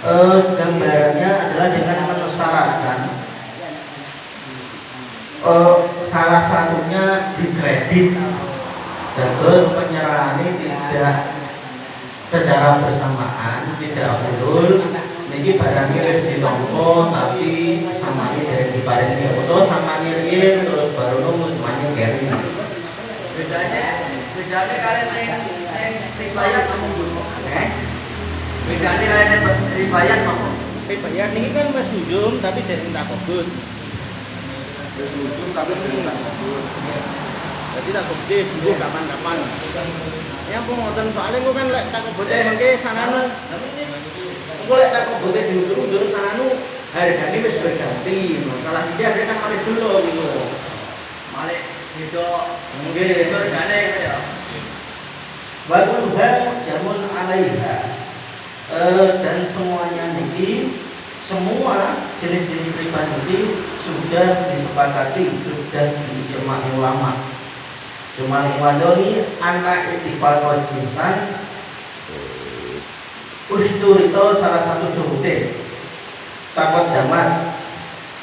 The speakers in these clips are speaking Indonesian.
Gambarannya adalah dengan mensyaratkan salah satunya dikredit, terus penyerahan ini tidak secara bersamaan, tidak ulul. Niki barangnya wis ditompo tapi sama ini dari diparingi foto sama ngirim terus baru nunggu semuanya kering. Bedanya kalian saya ribayat kamu dulu. Bedanya kalian ribayat kamu. Ribayat ini kan mas ujung tapi dari tak kebut. Ujung tapi tidak kebut. Jadi tak kebut sembuh kapan-kapan. Yang pengotan soalnya gue kan lek tak kebut mangke sananu. Gue lek tak kebut diundur sananu harganya wis berganti. Masalah dia kan malah dulu gitu. Malah itu Nggih, itu regane ya. Waduha jamun alaiha. Dan semuanya niki, semua jenis-jenis riba niki sudah disepakati, sudah diijma'i ulama. Cuma wadoni anak ittifaq jinsan usturito salah satu syurutnya takut damat.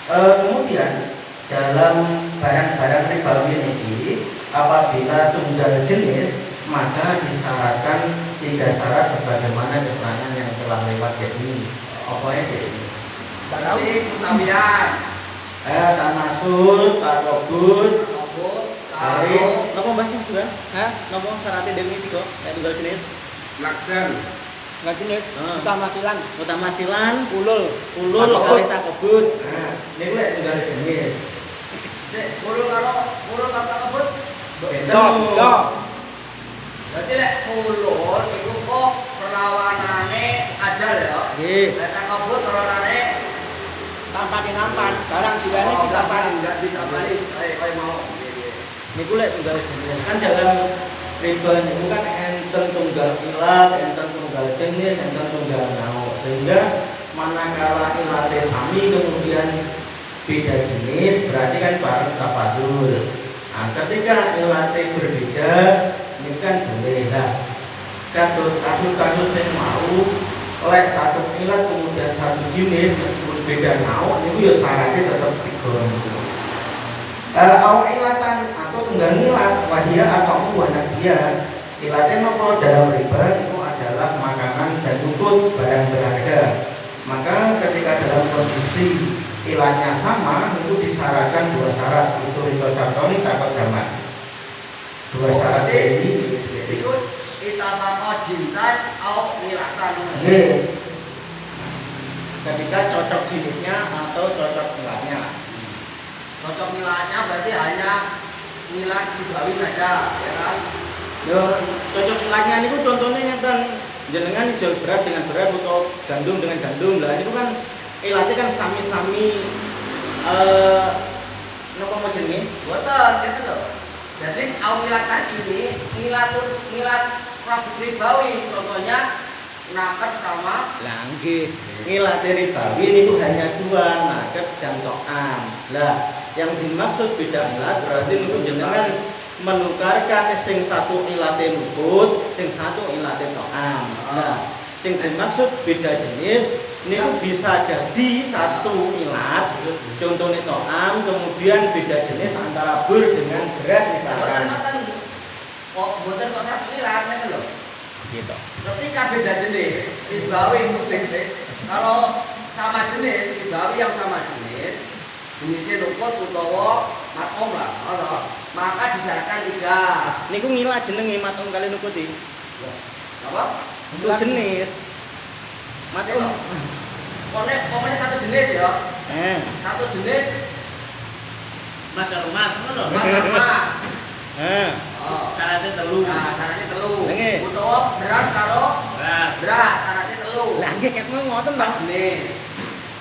Kemudian dalam barang-barang ribawi ini apabila tunggal jenis maka disyaratkan 3 syarat sebagaimana keterangan yang telah lewat ini. Apa ini? Berarti musawiyan, Tamasul, takobut, Dari nopo bahasa sudah? Hah? Nopo syaratnya demi tiga kayak tunggal jenis. Lakdan. Nggak jenis, utama silan, Ulul Takobut. kali takobut. Nah, ini gue tunggal jenis. cek puluh karo takabut. dok. Berarti lek puluh itu kok perlawanane ajal ya. Nggih. Lek takabut perlawanane Tanpa kinampan, barang jualnya enggak ditambani. Ayo mau. Niku lek tunggal jenis. Kan dalam riba itu kan enten tunggal ilat, enten tunggal jenis, enten tunggal nau. Sehingga manakala ilatnya sami kemudian beda jenis berarti kan bareng tafadul. Nah, ketika ilatnya berbeda ini kan boleh lah. Kasus-kasus yang mau oleh satu ilat kemudian satu jenis meskipun beda nau itu ya syaratnya tetap digonti. Ilatan atau tunggal ilat wahia atau anak dia ilatnya nopo dalam riba itu adalah makanan dan luput barang berharga. Maka ketika dalam kondisi ilatnya sama itu disyaratkan 2 syarat itu syaratoni takut damat 2 syarat ini Itu itafaqo jinsan au milatan. ketika cocok jenisnya atau cocok ilatnya. Cocok milatnya berarti hanya milat ribawi saja, ya kan? Yo cocok ilatnya niku contohnya ngeten jenengan jual beras dengan beras atau gandum dengan gandum. Lah itu kan ilatnya kan sami-sami napa mau jenenge? Boten gitu loh. Jadi au milatan ini milat ribawi contohnya naket sama Lah nggih, ngilate ribawi niku hanya 2, naket dan to'am. Lah, yang dimaksud beda ilat berarti niku jenengan menukarkan sing satu ilate luput, sing satu ilate to'am. Nah, sing dimaksud beda jenis niku bisa jadi satu ilat, contohnya to'am, kemudian beda jenis antara bur dengan beras misalkan. boten kok satu ilat gitu loh. Gitu. Ketika beda jenis, ribawi itu beda. Kalau sama jenis, ribawi yang sama jenis, jenisnya luput utawa matom lah, maka disyaratkan 3. Niku ngilat jenenge matung kali nukuti. Apa? Untuk jenis. Matung. Pokoknya satu jenis ya. Satu jenis Mas karo mas, ngono. mas karo mas. Syaratnya telu. Nah, syaratnya telu. Nggih. Utawa beras karo beras, syaratnya telu. Lah nggih ket ngoten Empat Pak. jenis.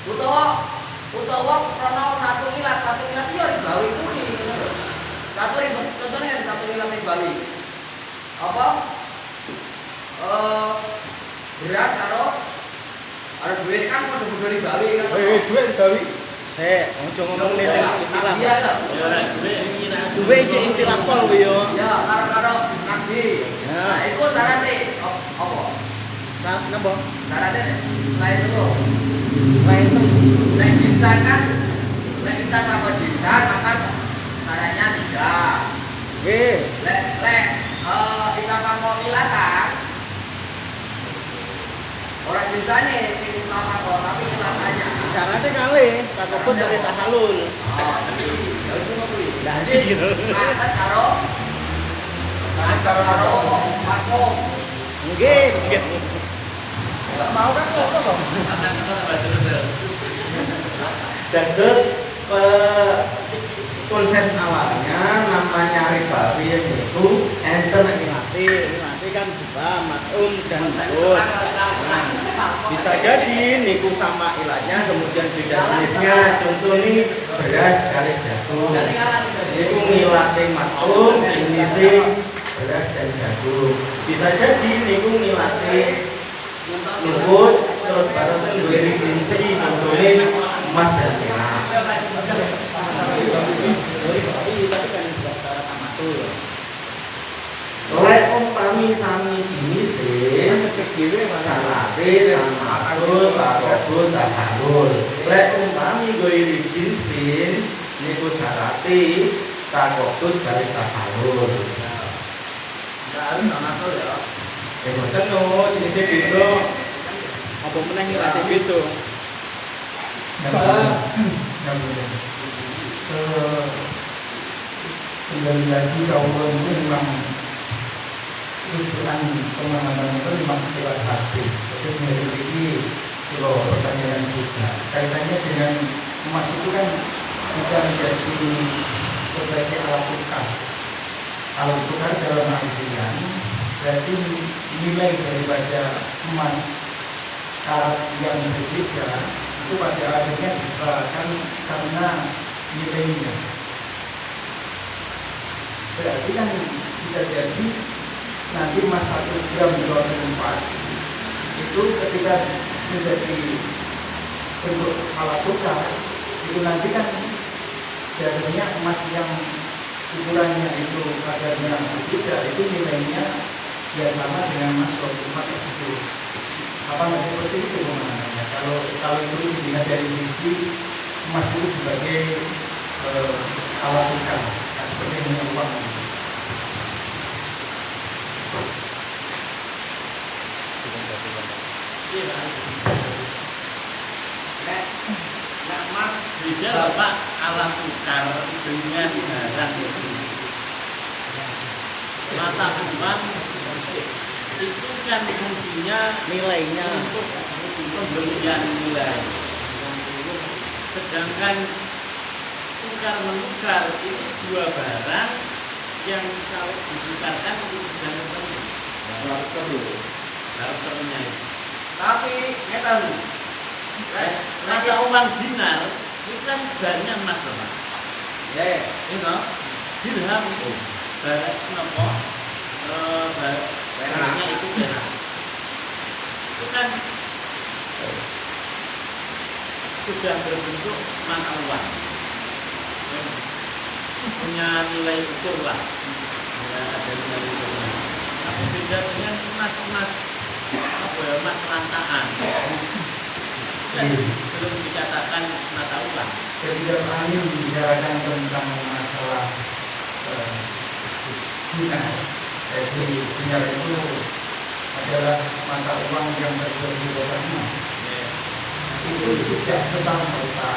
Utawa krono satu ilat itu ya ribawi itu nih. Contohnya satu ilat ribawi. Apa? Beras karo duit kan padha ribawi kan. Duit ribawi. Ojo ngomong nih sing itilaf. Iya lah. Ya ora duwe iki nak. Duwe cek itilaf pol kuwi yo. Ya, karo nakdi. Ya. Nah, itu syaratnya apa? Napa? Syaratnya lain dulu. Lain tuh. Lek jinsan kan, lek kita pakai jinsan maka syaratnya 3. Nggih. Lek kita pakai ilatan, orang jinsane sing kita pakai tapi ilatannya. Syaratnya kali, takut dari tahalul. Oh, jadi harus kuwi. Lah Jadi gitu. makan karo makom. Nggih, nggih. Mau kan kok kok. Akan tambah terus. Terus konsep awalnya namanya ribawi itu enten Ilati kan dua, matum dan ma'ud. Bisa jadi niku sama ilatnya kemudian beda jenisnya. Contoh nih beras kali jagung. Niku ngilate matum, jenisnya beras dan jagung. Bisa jadi niku ngilate luput terus baru gue jenisnya contohnya emas dan perak. Oleh umpami sami jinisin salate termasuk larobus taharul. Lek umpami goiri jinsin niku salate takobut balik taharul. Enggak harus masuk ya. Ya boten no jenisnya beda. Apa meneh ngilate beda. Kembali lagi Allah itu memang tujuan pemahaman itu memang lewat hati. Jadi memiliki kalau pertanyaan juga kaitannya dengan emas itu kan juga menjadi sebagai alat tukar. Alat tukar dalam artian berarti nilai daripada emas karat yang berbeda itu pada akhirnya disebabkan karena nilainya. Berarti kan bisa jadi nanti emas 1 gram 24 itu ketika menjadi bentuk alat tukar itu nanti kan seharusnya emas yang ukurannya itu kadarnya berbeda itu nilainya ya sama dengan emas 24 tersebut. Apa nggak seperti itu pemahamannya? Kalau itu dilihat dari sisi emas itu sebagai alat tukar, seperti ini uang. Nek mas Bisa Bapak alat tukar dengan barang itu. Mata uang itu kan fungsinya Nilainya untuk pembelian nilai. Sedangkan tukar menukar itu dua barang yang kalau ditukarkan itu bisa tertentu. Karakternya itu. tapi ngeten. Mata uang dinar itu kan bahannya emas loh Mas. Itu dirham barang nopo barangnya itu perak. Itu kan sudah berbentuk mata uang. Terus punya nilai ukur lah. Ya, ada nilai ukurnya. Tapi beda dengan emas emas rantaan. Kan belum dikatakan mata uang. Ketika kami membicarakan tentang masalah dinar, jadi dinar itu adalah mata uang yang terbuat dari emas. Itu tidak serta-merta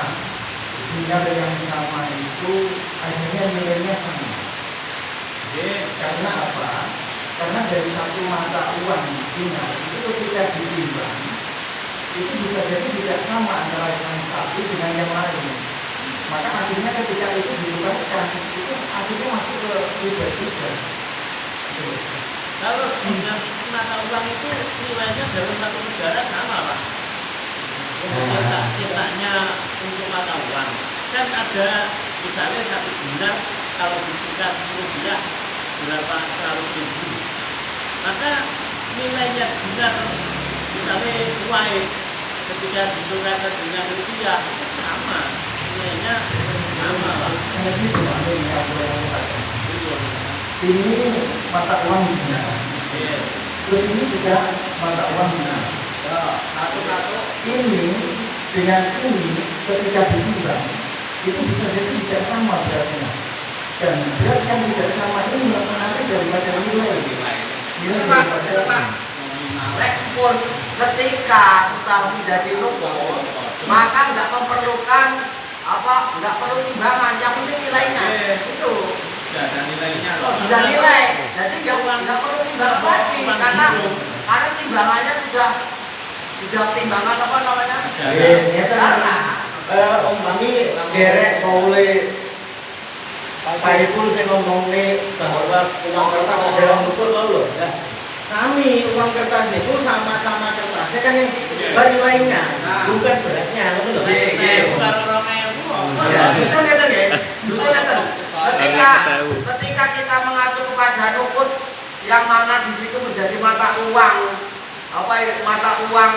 dinar yang sama itu akhirnya nilainya sama. Karena apa? Karena dari satu mata uang dinar itu ketika ditimbang itu bisa jadi tidak sama antara yang satu dengan yang lain. Maka akhirnya ketika itu dilupakan itu akhirnya masuk ke riba juga. Kalau dengan mata uang itu nilainya dalam satu negara sama Pak. Cetaknya untuk mata uang kan ada misalnya 1 dinar kalau ditukar rupiah berapa 100.000. Maka nilainya dinar misalnya Kuwait ketika ditukarkan dengan rupiah itu sama nilainya sama Pak. Ini mata uang dinar. Terus ini juga mata uang dinar. Ya, satu-satu. Ini dengan ini ketika ditimbang itu bisa jadi tidak sama beratnya. Dan berat yang tidak sama ini menarik daripada nilai. Nilai Pak, daripada Pak. Lek pun ketika sudah menjadi rukun, maka nggak memerlukan nggak perlu timbangan, yang penting nilainya. Itu Tidak ada nilainya loh. bisa nilai, jadi nggak perlu timbangan lagi karena timbangannya sudah timbangan apa namanya? Karena umpami derek kaule Paipul saya ngomongnya bahwa uang kertas adalah ukur lho. Nah, kami uang kertas itu sama-sama kertasnya kan yang nilainya, bukan beratnya, betul loh. Bukan orang yang ya, justru ngeten ya. Justru ngeten. Ketika kita mengacu kepada nukut yang mana di situ menjadi mata uang mata uang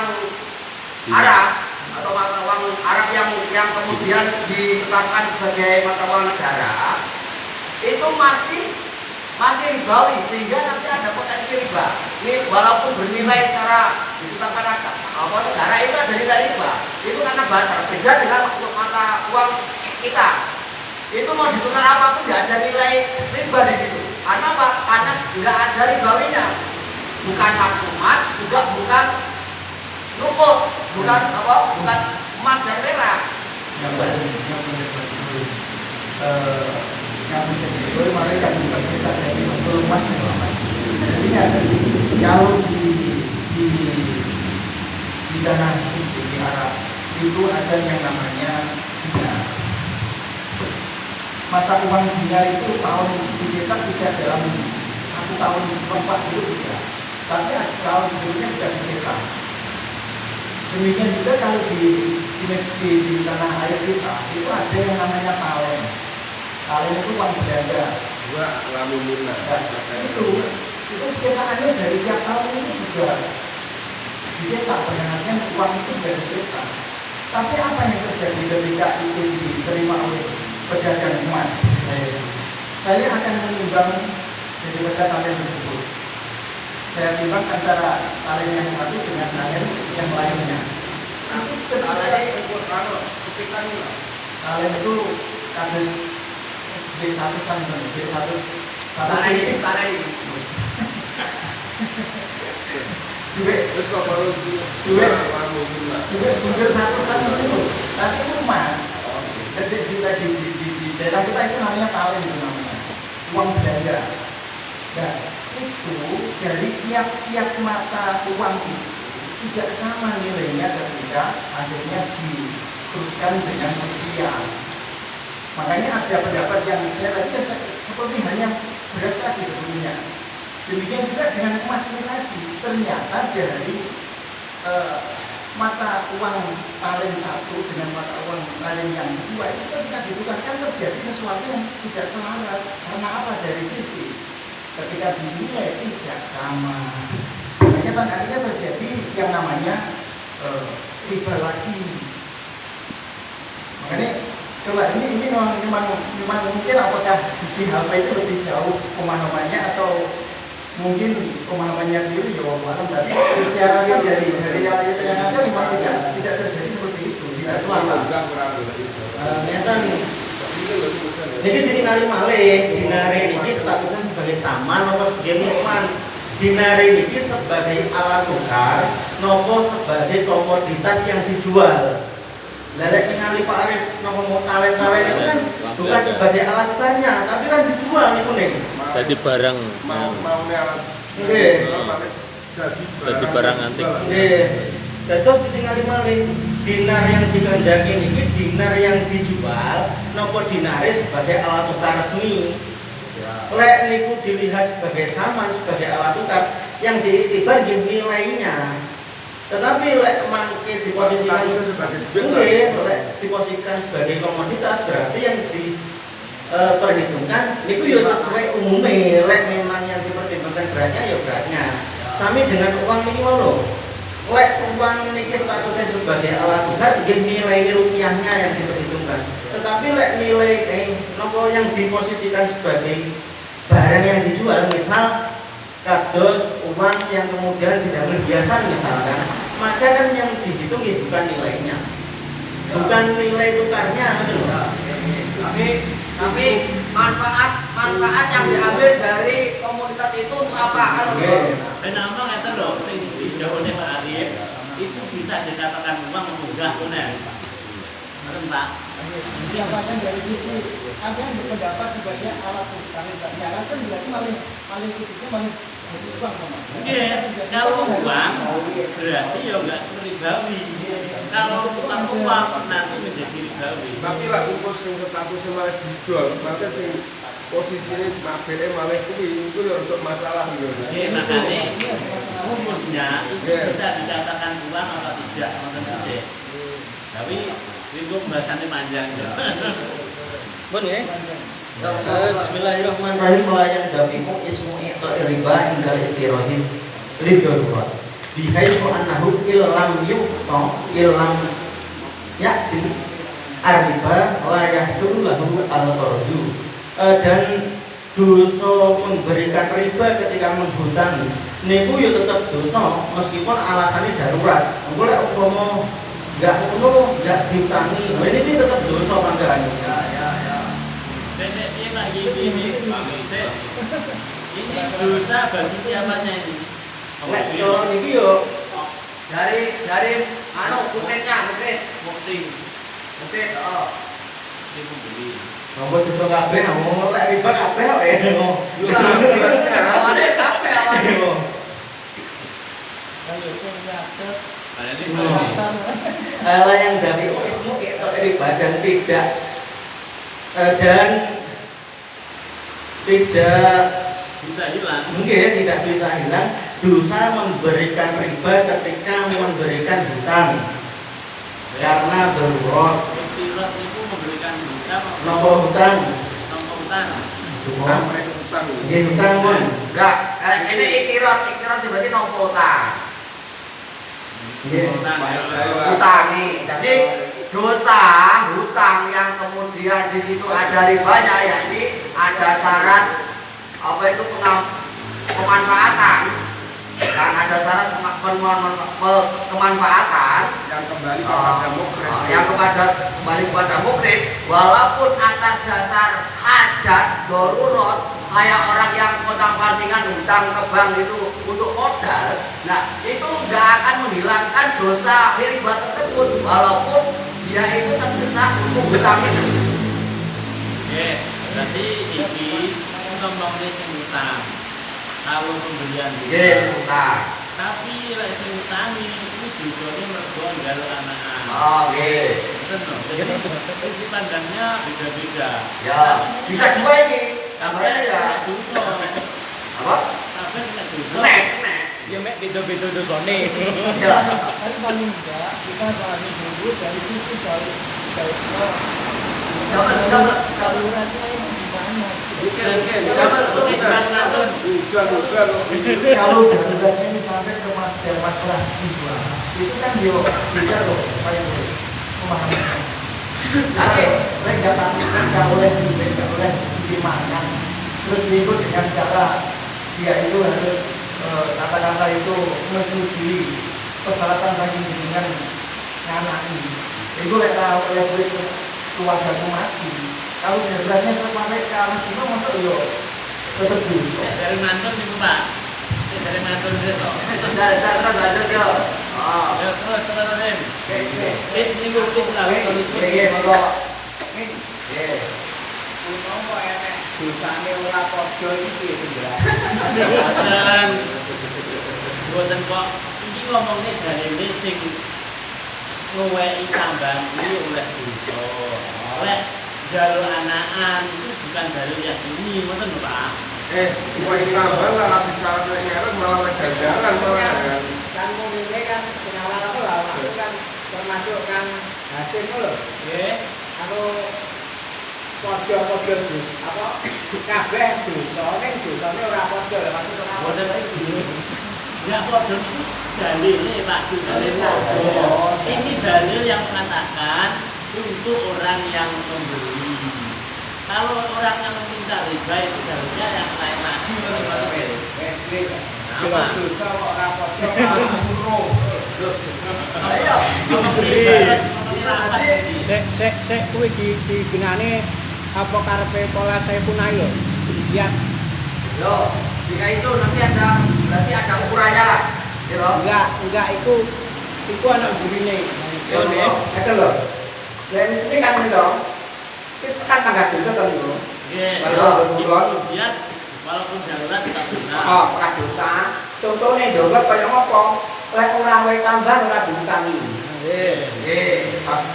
Arab atau mata uang Arab yang kemudian ditetapkan sebagai mata uang negara, itu masih ribawi, sehingga nanti ada potensi riba. Ini walaupun bernilai secara ditetapkan negara, itu ada nilai riba. Itu karena barter, beda dengan mata uang kita. Itu mau ditukar apapun nggak ada nilai riba di situ. Karena apa? Karena nggak ada ribawinya. Bukan maklumat, juga bukan nukut, bukan emas dan perak. yang menjadi mari yang kita jadi emas jadi kalau di tanah suci di Arab itu ada yang namanya dinar. Mata uang dinar itu tahun dicetak tidak dalam 1 tahun seperempat itu tidak, tapi tahun sebelumnya sudah dicetak. Demikian juga kalau di tanah air kita itu ada yang namanya talen. Talen itu uang beranda. Dua lamunina. Itu cetakannya dari tiap tahun itu juga dicetak, benarnya uang itu sudah dicetak. Tapi apa yang terjadi ketika itu diterima oleh pedagang emas? Saya akan menimbang daripada talen tersebut. Saya timbang antara talen yang satu dengan talen yang lainnya. Talen itu kados D1 sampai D1 duit Terus kok baru duit lamunina. sumber 1 itu, tapi itu emas. Jadi di daerah kita itu namanya talen, itu namanya uang belanja. Nah, itu dari tiap mata uang itu tidak sama nilainya ketika akhirnya diteruskan dengan usia. Makanya ada pendapat yang saya tadi seperti hanya beras tadi sebetulnya. Demikian juga dengan emas ini tadi, ternyata dari mata uang talen satu dengan mata uang talen yang kedua itu ketika ditukarkan terjadi sesuatu yang tidak selaras. Karena apa? Dari sisi ketika dinilai tidak sama, makanya akhirnya terjadi yang namanya riba lagi. Makanya coba ini memang mungkin apakah di HP itu lebih jauh pemahamannya atau mungkin pemahamannya dulu ya walau, tapi secara dari ayat yang ada memang tidak terjadi seperti itu, tidak selaras. Ternyata jadi ditinggali malih, dinare niki statusnya sebagai saman nopo sebagai musman. Dinare niki sebagai alat tukar nopo sebagai komoditas yang dijual. Lelek ningali Pak Arif nopo mau talen-talen itu kan bukan sebagai alat tukarnya, tapi kan dijual niku nih. Jadi barang mau alat. Nggih. Jadi barang antik. Nggih. Terus ditinggali malih. Dinar yang dikehendaki ini dinar yang dijual nopo dinare sebagai alat tukar resmi. Lek niku dilihat sebagai saman, sebagai alat tukar yang diiktibar nilainya. Tetapi lek mangke diposisikan sebagai diposisikan sebagai komoditas, berarti yang diperhitungkan niku ya sesuai umumnya. Lek memang yang dipertimbangkan beratnya ya beratnya. Sami dengan uang niki lho. Lek uang niki statusnya sebagai alat tukar, nilai rupiahnya yang diperhitungkan. Tetapi lek nilai nopo yang diposisikan sebagai barang yang dijual, misal kados uang yang kemudian tidak biasa misalkan, maka kan yang dihitung ya bukan nilainya, bukan nilai tukarnya gitu loh. Tapi manfaat yang diambil dari komunitas itu untuk apa kan? Kenapa kata loh, sing dijawabnya Pak Arif itu bisa dikatakan uang memunggah tunen. Betul Pak. Siapkan dari sisi ada yang berpendapat sebagai alat tukar, alat kan berarti paling khususnya paling uang sama. Iya, kalau uang berarti ya enggak ribawi. Kalau utang uang nanti menjadi ribawi. Tapi lah bungkus yang statusnya malah didol, berarti sing posisinya mabene malah kuwi itu ya untuk masalah gitu. Oke, makanya rumusnya itu bisa dikatakan uang atau tidak, nonton bisa. Tapi itu pembahasannya panjang. Bon ya. Bismillahirrahmanirrahim. Melayang dafimu ismu itu riba ingkar itirohim lidorurat. Bihaitu annahu illam yuqta illam yakti arriba la yahdul lahu al-qardu. Dan dosa memberikan riba ketika menghutang niku ya tetap dosa meskipun alasannya darurat. Engko lek umpama enggak ngono, enggak diutangi, ini tetap dosa panggaane. Ini lagi ini dosa bagi siapanya ini? Nek cara niki yo Dari konkretnya, Bukti oh. ini pembeli. nomor dosa kabeh ngomong lek riba kabeh kok ya. Awalnya capek awalnya. Kalau saya nyatet Nah, ini Hal yang dari ismu itu riba dan tidak bisa hilang. mungkin tidak bisa hilang dosa memberikan riba ketika memberikan hutang karena darurat. Iktirat itu memberikan hutang. Nomor hutang Utang. ini hutang pun Enggak, ini iktirat berarti nopo utang. Hutangi. Jadi dosa hutang yang kemudian di situ ada ribanya, yakni ada syarat apa itu pemanfaatan, dan ada syarat kemanfaatan Yang kembali kepada mukrid. yang kembali kepada mukrid, walaupun atas dasar hajat darurat kayak orang yang kontang-pantingan hutang ke bank itu untuk modal. Nah, itu nggak akan menghilangkan dosa riba tersebut walaupun dia itu terdesak untuk hutang itu. Oke, berarti ini ngomongnya sing hutang. Kalau pembelian Yes, hutang. Tapi lek sing utangi itu dosane mergo njaluk anak-anak. Oh, oke. Betul. Jadi sisi pandangnya beda-beda. Ya, bisa dua ini. Gambarnya ya. Dosa. Apa? Tapi nek dosa. Nek. ya mek beda-beda dosane. Ya. tapi paling enggak kita pahami dulu dari sisi dari daruratnya yang gimana. Mungkin. Udah. Kalau daruratnya ini sampai ke masalah jiwa, itu kan yo beda loh, paling memahami. Oke. Lek nggak nggak boleh nggak boleh dimakan. Terus minggu dengan cara dia itu harus kata-kata itu menyetujui persyaratan bagi dengan anak ini. Itu lek tahu oleh keluarga mati. Kalau daruratnya sampai ke anak Cina masuk yo tetap dulu. Dari mantan ibu Pak. Dari mantan itu. Terus lanjut yo. Oh. Ya terus Im. Oke. Ini ngurus lalu kalau itu. Iya, monggo. Iya. Dosane ora padha iki ya. Dan buatan kok ini ngomongnya dari sing ngeweki tambahan ini oleh dosa. Oleh jalur anakan itu bukan dalil yang ini, ngoten lho Pak. Kue tambah lah bisa ngereng malah ganjaran malah. Kan ngomongnya kan pengawal apa lah, itu kan termasuk kan hasil lho. Nggih. Anu padha-padha dus apa kabeh dosa ning dosane ora padha lho maksud ora Boten padha iki. Ya padha itu dalile Pak, dalil padha. Ini dalil yang mengatakan untuk orang yang membeli. Kalau orang yang meminta riba itu dalilnya yang lain lagi. Apa? dosa kok rapor burung. Ayo. Sek kuwi digenane apa karepe pola saya punai lho. Lihat Yo, jika isu nanti berarti ada ukurannya lah. Gitu. enggak iku anak burine. Yo, yo. Itu loh. Dan ini kan itu. Itu kan tangga dosa kan itu. Nggih. Kalau bulan Lihat walaupun darurat tetap bisa. oh, ora dosa. Contohnya dosa kaya apa? Lek ora wae tambah ora diutangi.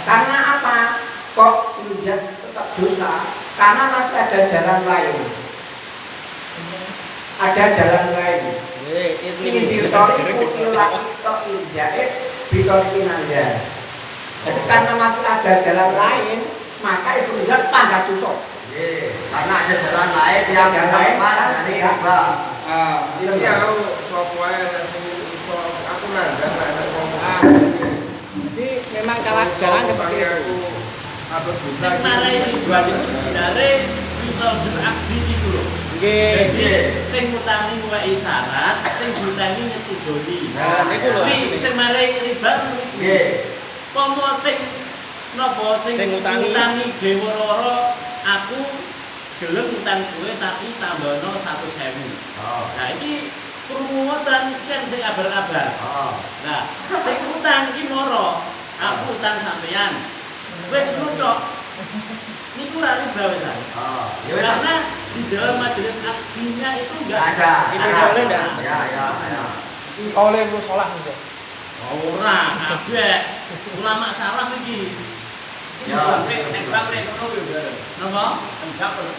Karena apa? Kok tidak tetap dosa? Karena masih ada jalan lain. Ada jalan lain. Ini diutoriku ilaki to'iljaib bitorikinanda. Jadi karena masih ada jalan lain, maka itu tidak tangga dosa. Karena ada jalan lain yang bisa lepas dari riba. Ini aku sok wae sing iso aku nandang nek ngomong. Jadi memang kalau jalan seperti itu. Atau dosa. Sing marai riba itu sebenarnya bisa berakdi gitu loh. Jadi sing ngutangi kuwi syarat, sing diutangi nyetujoni. Nah, niku lho. Kuwi sing marai riba Nggih. pomo sing napa sing ngutangi geworo aku gelem utang kowe tapi tambahno 100.000. Oh. Nah iki perumutan kan sing abal-abal. Oh. Nah, sing utang iki moro, aku utang sampean. Wis ngono tok. Niku ora riba wisan. Oh. Ya wis. Karena di dalam majelis akdinya itu enggak Ada. Itu soalnya enggak. Ya. Oleh musolah gitu. ora kabeh ulama salaf iki. Ya. Nek bangre ngono yo bareng. Napa? Enggak perlu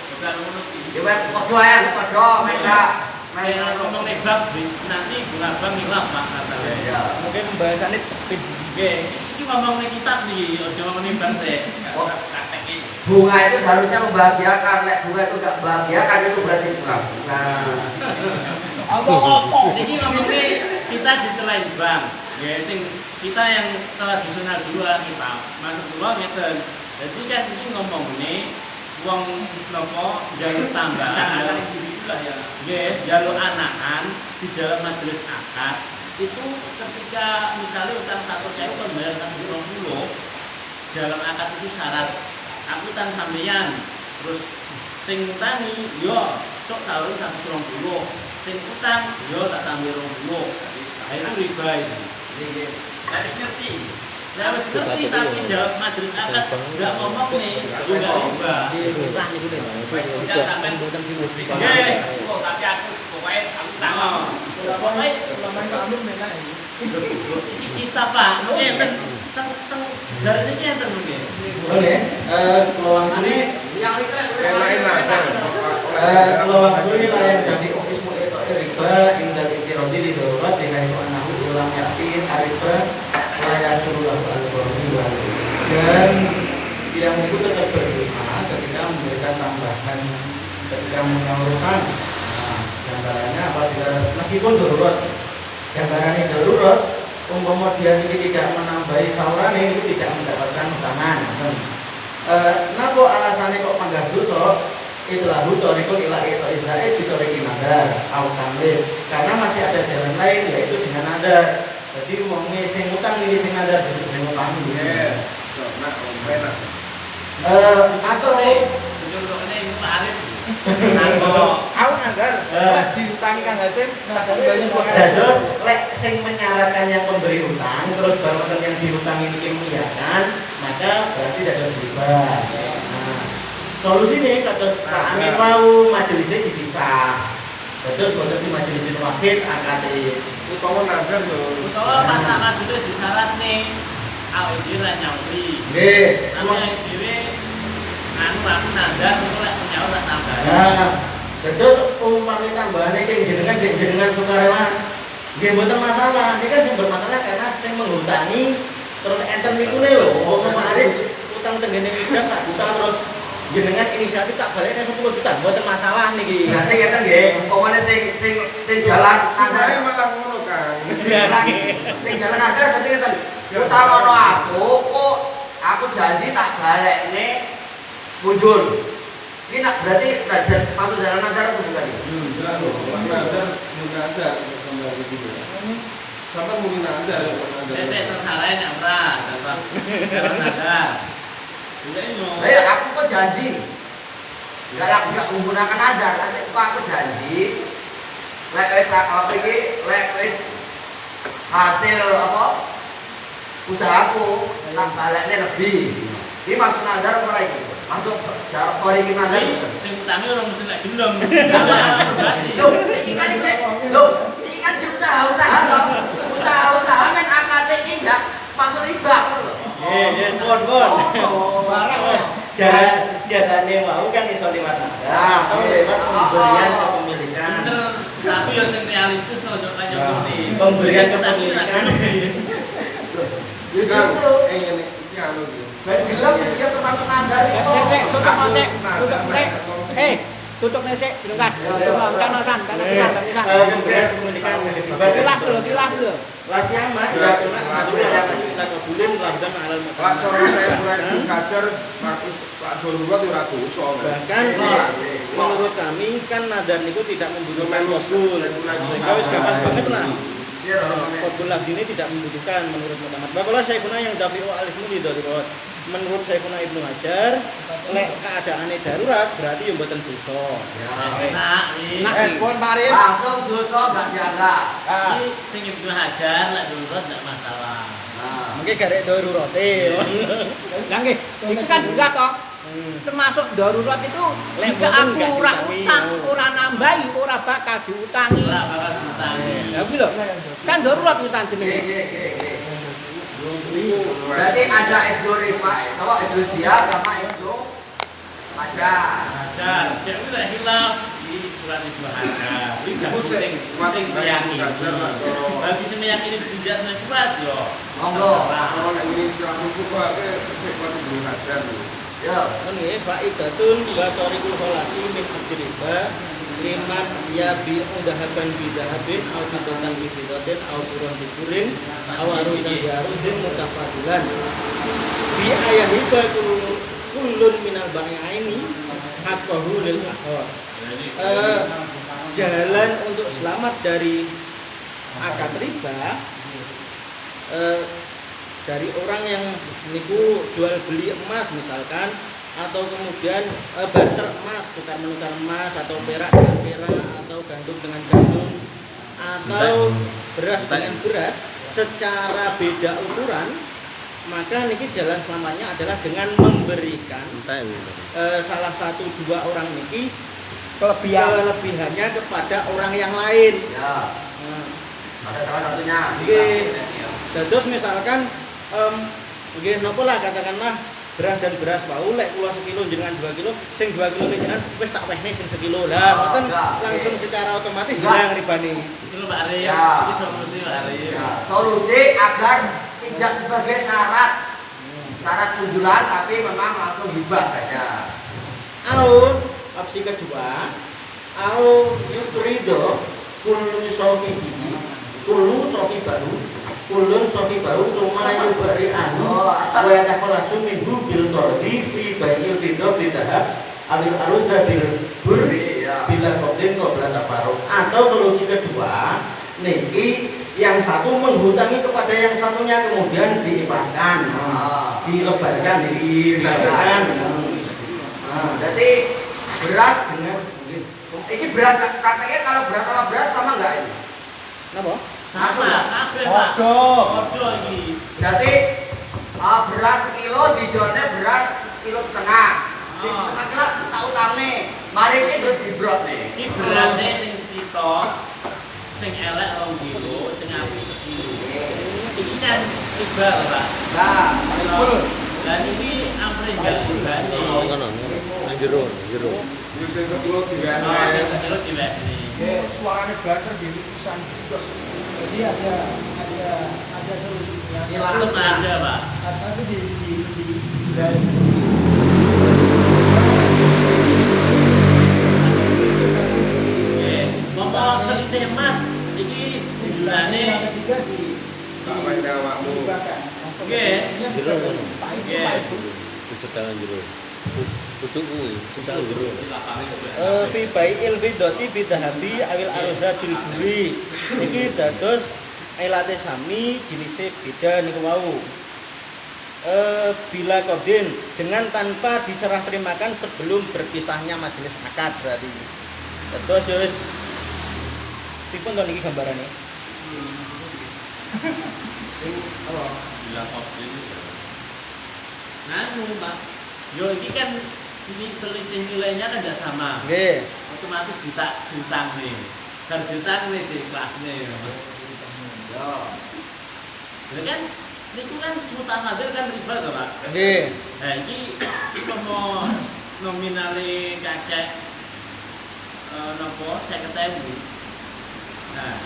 ngono iki. Ya wis padha ae padha menda. Saya ngomong nek bab nanti gulabang hilaf Pak masalahnya. Ya. Mungkin pembahasannya tepit. Nggih, iki ngomong ning kitab iki, aja ngomong ning bang sik. Praktek iki. Bunga itu seharusnya membahagiakan. Lek bunga itu enggak membahagiakan itu berarti kurang. Iki ngomongnya kita di selain bank. Ya sing kita yang tradisional dulu kita. Manut kula ngeten. Jadi kan iki ngomongnya wong napa jalur tambahan itulah ya. Nggih, jalur anakan di dalam majelis akad itu ketika misalnya utang 100.000 pembayar 120 dalam akad itu syarat aku utang sampeyan terus sing utangi yo sok sahur 120 sing utang yo tak tambah 20 nah itu riba itu harus ngerti ya wis ngerti tapi dalam majelis akad enggak ngomong nih juga riba Susah nih gue. tidak sampai Bukan sih tapi aku pokoknya aku tahu pokoknya kita Pak mungkin teng dari ini yang mungkin Boleh. Peluang ini Yang riba Lain ada. peluang ini lah yang jadi ismu itu riba indal iktirodi di darurat dengan itu anak ulang yakin riba layak suruh al-Qur'an dan yang itu tetap berusaha ketika memberikan tambahan ketika menyalurkan. Nah, gambarannya apabila meskipun darurat, gambarannya darurat, umpama dia ini tidak menambahi sauran ini tidak mendapatkan utangan. Napa alasannya kok panggah dosa? Itulah hutoriko ila itu Israel bitoriki nadar au tamlil. Karena masih ada jalan lain yaitu dengan nadar. Jadi ngomongnya sing utang ini sing nadar jadi sing utang gitu. Nah, enak. Atau contohnya ini Pak Arif Aku nadar, lek diutangi Kang Hasim tak tambahi 10.000. terus lek sing menyarankan yang pemberi utang terus baru yang diutang ini mengiyakan maka berarti ada riba. Nah, solusi nih kata Pak Amin mau majelisnya dipisah. Terus boten di majelis wahid akad Utawa nadar lho. utawa masa majelis disyarat nih awake dhewe ra nyauri nggih. tapi yang dhewe anu aku nadar engko lek nyaur tak tambah. Nah, terus umpamanya tambahannya kayak jenengan sukarela, nggih mboten masalah. Ini kan sing bermasalah karena sing menghutangi terus enten niku lho. Pak Arif utang tenggene pijat 1 juta terus jenengan inisiatif tak baliknya 10 juta, mboten masalah niki. Berarti ngeten nggih, umpamane sing jalan Sebenarnya ada malah ngono Kang. sing jalan ada berarti ngeten. Utang ono kok aku janji tak balekne muncul. Ini nak berarti masuk jalan nadar atau bukan ini? Nadar juga ada. gitu. Sampai mungkin ada. Saya tersalahin ya, Pra. Dapat ada. Tidak ini. Aku kok janji. Enggak menggunakan nadar, tapi kok aku janji. Lek wis apa iki? Lek wis hasil apa? Usahaku tak balekne lebih. Iki masuk nadar apa lagi? Masuk jarak kori ki nadar. Sing utame ora mesti lek gelem. Loh, iki kan cek. Loh, iki kan usaha-usaha toh. Usaha-usaha men akate iki enggak masuk riba lho. Nggih, pun. Barang wis. Jatane mau kan iso liwat nadar atau lewat pemberian kepemilikan. Bener, tapi yo sing realistis no ojo kaya ngene. Pemberian kepemilikan. Justru ini anu iki. ben gelem dia termasuk nadar itu. Tutup nesek, lungkat. Kanosan. Pemberian kepemilikan Tilah dulu. La siama ila kuna adul la yakaju ila qabulin lamdan alal Pak mutawat. cara saya mulai dikajar Markus Pak Darurat ora dosa. Bahkan menurut kami kan nadar niku tidak membutuhkan qabul. Sehingga wis gampang banget lah. Qabul ini tidak membutuhkan menurut Muhammad. Bakulah Syekhuna yang dafi'u alifmu li darurat. Menurut Syekhuna Ibnu Hajar, lek keadaane darurat berarti yo mboten dosa. Pun Paris langsung dosa enggak dianggap. Iki sing Ibnu Hajar lek darurat enggak masalah. Mungkin garek darurate. Lah nggih, itu kan juga toh. Termasuk darurat itu jika aku ora utang, ora nambahi, ora bakal diutangi. Ora bakal diutangi. Ya kuwi lho. Kan darurat utang jenenge. Berarti ada Ibnu Rifai, sama Ibnu Syihab sama Ibnu Hajar. Hajar, cek kuwi lek hilaf di Quran Ibnu Hajar. Kuwi gak sing diyakini. Bagi sing meyakini bijak dan kuat yo. Monggo. Kalau nek ini sira kuku kok Pak Ibnu Hajar. Ya. Kan nggih faidatun wa tariqul khalasi min adriba liman yabi dahaban bidahabin au bidatan bidatin au turun biturin au arusan biarusin mutafadilan bi ayahiba kullun minal bai'aini haqqahu lil akhar. Jalan untuk selamat dari akad riba dari orang yang niku jual beli emas misalkan, atau kemudian barter emas, tukar menukar emas, atau perak dengan perak, atau gandum dengan gandum, atau beras dengan beras secara beda ukuran, maka niki jalan selamatnya adalah dengan memberikan salah satu dua orang niki kelebihannya kepada orang yang lain. Ya. Ada salah satunya. Terus misalkan nggih napa lah katakanlah beras dan beras wau lek kula sekilo jenengan 2 kilo, sing 2 kilo jenengan wis tak wehne sing sekilo. Lah ngoten langsung secara otomatis hilang ribane. Itu Pak Ari, Ya. ini solusi Pak Ari. Ya, solusi agar tidak sebagai syarat kunjulan, tapi memang langsung hibah saja. Au opsi kedua, au yukrido kullu sofi baru kulun sofi baru semua yubari anu wa yataqallasu minhu bil qardi fi bai'il bidab bidahab alil arusha bil burri bila qabdin qabla tafarruq. Atau solusi kedua niki yang satu menghutangi kepada yang satunya kemudian diikhlaskan, dilebarkan, dibebaskan. Jadi beras dengan ini beras prakteknya kalau beras sama beras sama enggak ini? Napa? Sama, kabeh Pak. Podo iki. Berarti beras sekilo dijualnya beras kilo setengah. Sing setengah kilo tak utame. Mari iki terus dibrot nih. Iki berasnya sing sitok, sing elek 2 kilo, sing apik 1 kilo. Iki kan tiba Pak. Nah, Dan ini ampre enggak tibane. Nang jero. Yo sing 10 diwene. Oh, sing 1 kilo diwehne. Suaranya banter gini pisan terus. Jadi ada solusinya. Tetep ada, Pak. Nanti di Monggo selisih emas iki jumlahane ketiga di Tak wene awakmu. dibakar. nggih. Jero ngono. Nggih. Sedangan jero. Kudu kuwi, sing sak jero. Fi bai'il bidati bidhahabi awil arza bil buri. Iki dados ilate sami jinise beda niku wau. Bila kodin dengan tanpa diserah terimakan sebelum berpisahnya majelis akad berarti. Terus wis pripun to niki gambarane? Sing apa? Bila kodin. Nanu, Pak. Yo ini kan ini selisih nilainya kan tidak sama. Nggih. Otomatis ditang nih. Kan ditang nih di kelasnya ya. Ya. Ya kan niku kan mutasadir kan riba to, Pak. Nggih. Nah, iki mau nominale kacek napa 50.000. Nah,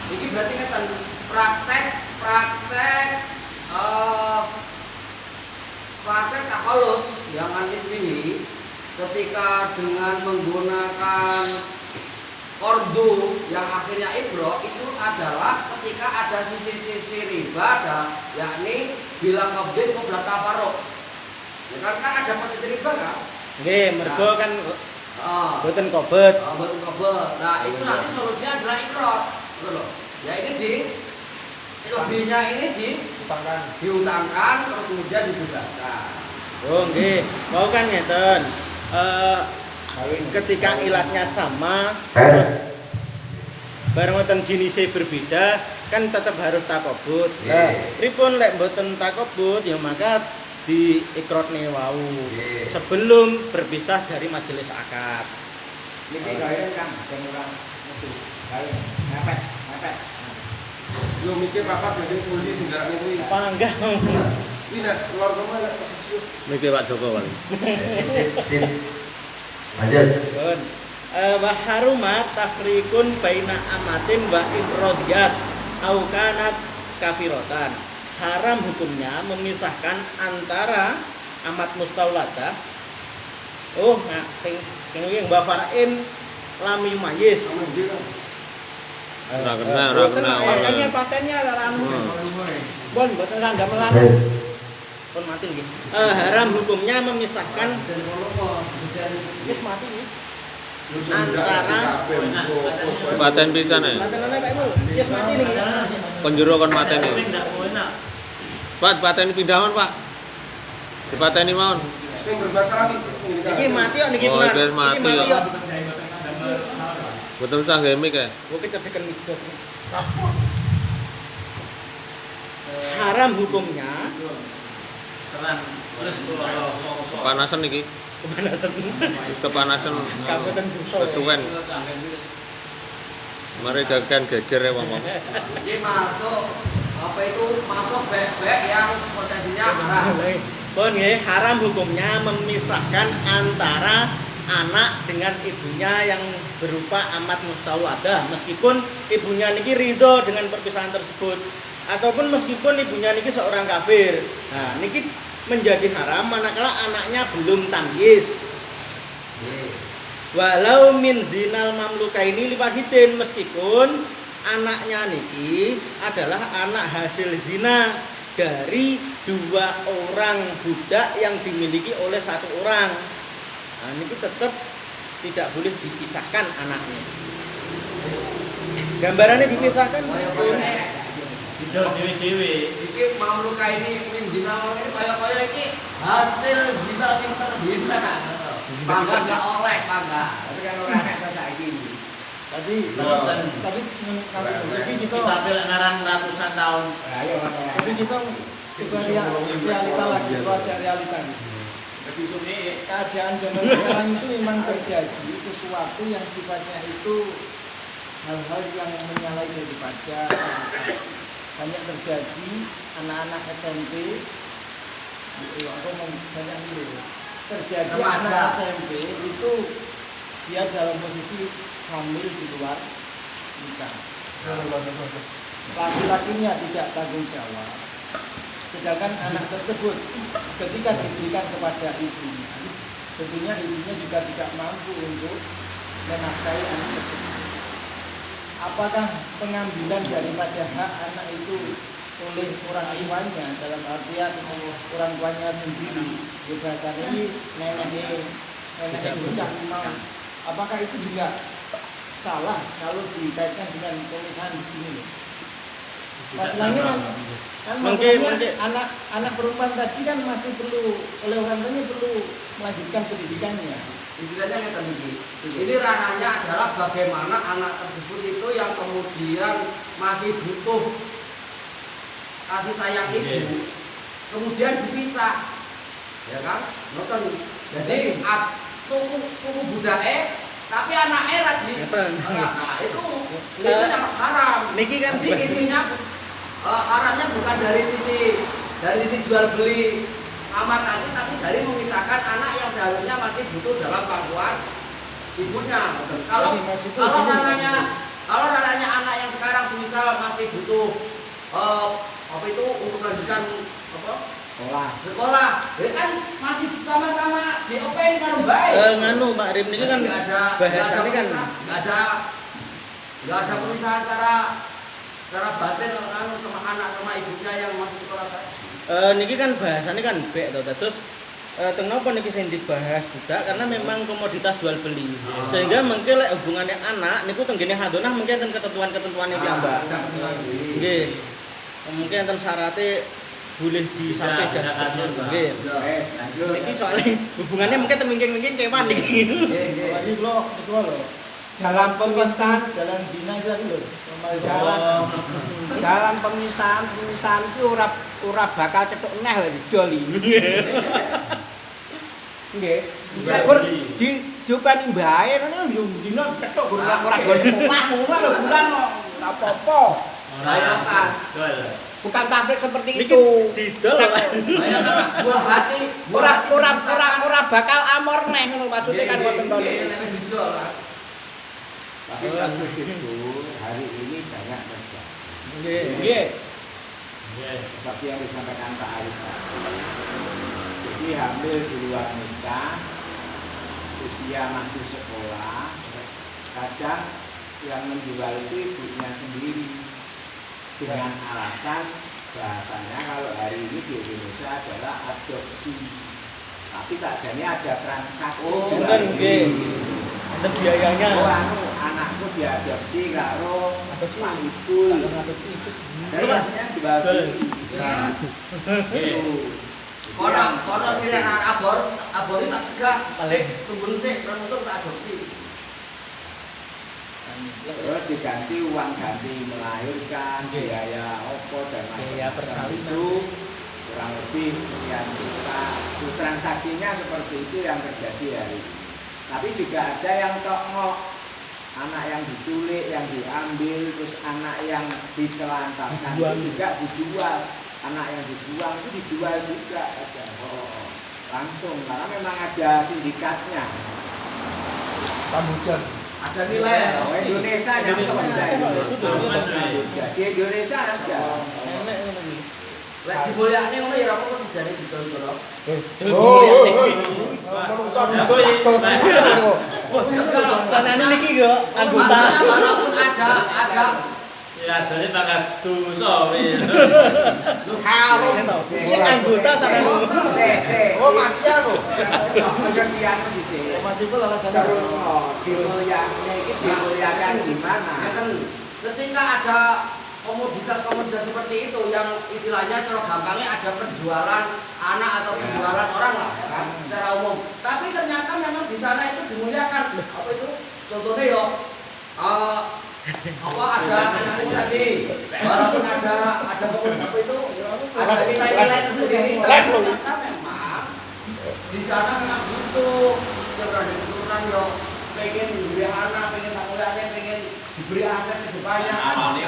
Iki berarti kan praktek takalus yang anis ini ketika dengan menggunakan ordu yang akhirnya ibro itu adalah ketika ada sisi-sisi riba dan yakni bila qabdin qabla tafarruq. Ya kan ada potensi riba kan? Nggih, mergo kan boten Betul kobet. qabd. Nah, itu nanti solusinya adalah ikrar. Gitu loh. Ya ini lebihnya ini diutangkan terus kemudian dibebaskan. Oh nggih, mau kan ngeten. Ketika ilatnya sama, bareng wonten jenisnya berbeda, kan tetap harus takobut. Nah, pripun lek mboten takobut ya maka diikrotne wau sebelum berpisah dari majelis akad. Niki gawe kan ora metu. Gawe mepet. Yo mikir papat dadi suli sing garane kuwi. Panggah. Iki nek keluar rumah nek posisi Niki Pak Joko Wali. Sip. Lanjut. Pun. Wa harumat tafrikun baina amatin wa imrodiyat au kanat kafirotan. Haram hukumnya memisahkan antara amat mustauladah. Oh, nah sing yang Mbak Farain lam yumayyiz. Ora kena. Makanya patennya anu. Bon, boten rangga melan. Pun mati nggih. Haram hukumnya memisahkan wis mati nggih. Antara Paten pisan ae. patenane Pak Ibu. Wis mati niki. Kon jero kon mateni. enggak enak. Pak, pateni pindah Pak. Dipateni mawon. sing bermasalah iki Iki mati kok niki Oh, Tuan. iki mati kok. kok. Boten usah gemik kae. Kok kecedekan mikir. Haram hukumnya Serang. Panasan iki. kepanasan. Wis kepanasan. Kabupaten Buso. Kesuwen. Mari gagan geger ya wong. Ini masuk bek-bek yang potensinya haram. Pun nggih, haram hukumnya memisahkan antara anak dengan ibunya yang berupa amat mustauladah meskipun ibunya niki ridho dengan perpisahan tersebut ataupun meskipun ibunya niki seorang kafir. Nah, niki menjadi haram manakala anaknya belum tamyiz. Walau min zinal mamlukaini liwahidin meskipun anaknya niki adalah anak hasil zina dari dua orang budak yang dimiliki oleh satu orang. Nah, ini tetap tidak boleh dipisahkan anaknya. Gambarannya dipisahkan. Hijau dewe-dewe. Iki mau luka ini min zina mau ini kaya iki hasil zina sing terhina. Bangga gak oleh bangga. Tapi kan ora nek saiki. Tadi Kita ambil ngarang ratusan tahun. Ayo masalah. tapi kita coba realita lagi, wajah realita nih. Keadaan zaman sekarang itu memang terjadi sesuatu yang sifatnya itu hal-hal yang menyalahi daripada syariat. Banyak terjadi anak-anak SMP banyak dulu terjadi Remaja. anak SMP itu dia dalam posisi hamil di luar nikah. Laki-lakinya tidak tanggung jawab. Sedangkan anak tersebut ketika diberikan kepada ibunya, tentunya ibunya juga tidak mampu untuk menafkahi anak tersebut. Apakah pengambilan daripada hak anak itu oleh orang tuanya, dalam artian orang tuanya sendiri. Ya bahasanya ini nenek bocah mau. Apakah itu juga salah kalau dikaitkan dengan pemisahan di sini? Masalahnya kan masalahnya anak perempuan tadi kan masih perlu oleh orang tuanya perlu melanjutkan pendidikannya. Istilahnya kita ini ranahnya adalah bagaimana anak tersebut itu yang kemudian masih butuh kasih sayang ibu, kemudian dipisah, ya kan? Nonton. Jadi tuku budake, tapi anaknya lagi. Nah itu yang haram. Niki kan jadi isinya haramnya bukan dari sisi jual beli amat tadi, tapi dari memisahkan anak yang seharusnya masih butuh dalam pangkuan ibunya. Kalau ranahnya anak yang sekarang semisal masih butuh untuk melanjutkan sekolah, ya kan masih sama-sama diopen karo baik. Nganu Pak Rim ini kan bahasanya kan nggak ada pemisahan secara batin nganu sama anak sama ibunya yang masih sekolah baik. Niki kan bahasanya kan bek to. Terus kenapa niki sing dibahas juga karena memang komoditas jual beli. Sehingga mungkin lek hubungannya anak niku tenggene hadonah mungkin enten ketentuan-ketentuane piyambak. Nggih. Mungkin enten syaratnya boleh disampai dan seterusnya. Nggih. Niki soalnya hubungannya mungkin temingking-mingking kewan niki. Nggih. Ini loh, itu loh. Dalam pemisahan Jalan zina aja loh. dalam pemisahan itu ora bakal cetok neh lho dijoli. Nggih. Gur dijupani mbae ngono yo dina cetok gur ora gone omahmu lho bulan kok apa-apa. Bayangkan. Bukan pabrik seperti Niki itu. didol Bayangkan buah hati Ora bakal amor neh ngono maksudnya kan ngoten to. Wis didol kan. Tapi bagus itu hari ini banyak terjadi. Nggih. Seperti yang disampaikan Pak Arif. Jadi hamil di luar nikah, usia masih sekolah, kadang yang menjual itu ibunya sendiri dengan alasan bahasanya kalau hari ini di Indonesia adalah adopsi. Tapi sajane ada transaksi. Enten nggih. Enten biayanya. Anakku diadopsi karo Pak Ibul. Jadi maksudnya dibagi. Kono sini anak abor tak cegah. Sik tunggu sik untuk tak adopsi. Terus diganti uang ganti melahirkan, biaya opo dan Biaya persalinan itu kurang lebih sekian juta. Transaksinya seperti itu yang terjadi hari ini. Tapi juga ada yang tokok, anak yang diculik, yang diambil, terus anak yang ditelantarkan itu juga dijual. Anak yang dibuang itu dijual juga ada. Langsung karena memang ada sindikatnya. Kamboja. Ada nilai. Indonesia yang di Indonesia ada. Enek ngono iki. Lek dibolyakne ngono ya ora apa sejane didol-dol. Sanane niki yo anggota. Walaupun ada Ya jadi bakal dosa wis. Iki anggota sanane. Oh, mafia lho. Masih pun alasannya. Dimuliakan gimana? Ketika ada komoditas seperti itu yang istilahnya cara gampangnya ada penjualan anak atau penjualan orang lah ya kan secara umum. Tapi ternyata memang di sana itu dimuliakan. Apa itu? Contohnya yo ada anakku tadi walaupun ada komoditas apa itu ada nilai tersendiri. Ternyata memang di sana memang butuh seberapa keturunan yo pengen diberi anak, pengen tak muliakan, pengen diberi aset ke depannya.